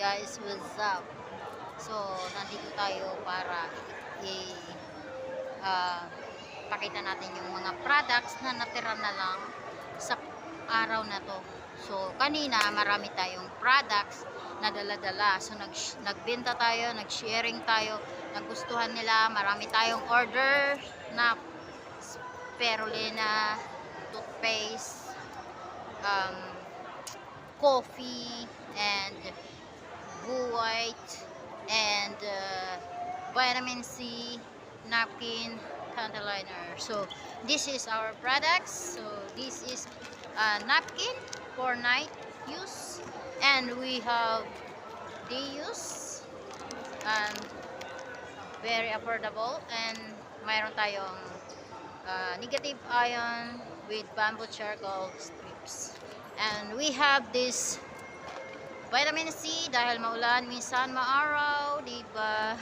guys, what's up? So, nandito tayo para pakita natin yung mga products na natira na lang sa araw na to. So, kanina marami tayong products na dala-dala. So, nagbenta tayo, nag-sharing tayo, nagustuhan nila, marami tayong order na spirulina, toothpaste, coffee, and white, and vitamin C, napkin, panty liner. So this is our products. So this is napkin for night use, and we have day use, and very affordable. And mayroon tayong negative ion with bamboo charcoal strips, and we have this vitamin C dahil maulan, minsan maaraw, diba?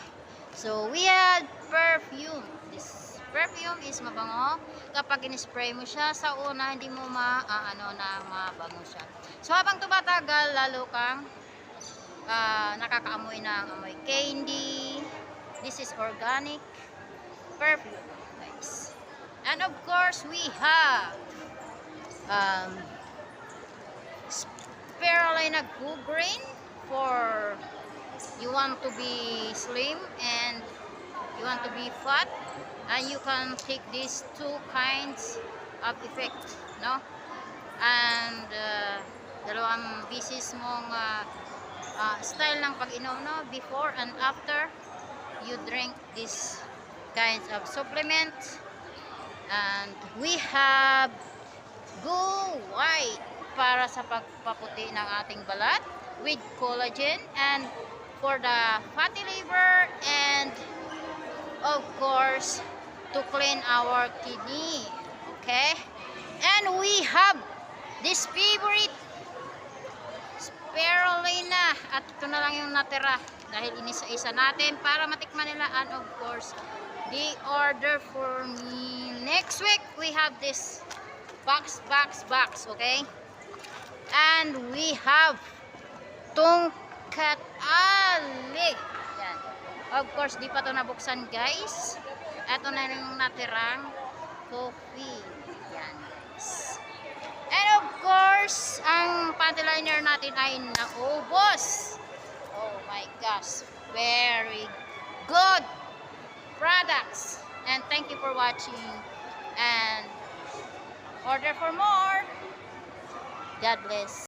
So, we had perfume. This perfume is mabango. Kapag in-spray mo siya sa una, hindi mo mabango siya. So, habang tumatagal, lalo kang nakakaamoy ng amoy candy. This is organic perfume, guys. And of course, we have spirulina Go Green for you want to be slim and you want to be fat, and you can take these two kinds of effect, no? And dalawang bisis mong style ng pag-inom, no? Before and after you drink this kinds of supplement. And we have Go White para sa pagpaputi ng ating balat with collagen, and for the fatty liver, and of course to clean our kidney. Okay, and we have this favorite spirulina, at ito na lang yung natira dahil inisa-isa natin para matikman nila. And of course they order for me next week. We have this box, okay? And we have tungkat ali. Yan. Of course, di pa to nabuksan, guys. Ito na yung natirang coffee. Yan, guys. And of course, ang panty liner natin ay naubos. Oh my gosh. Very good products. And thank you for watching. And order for more. God bless.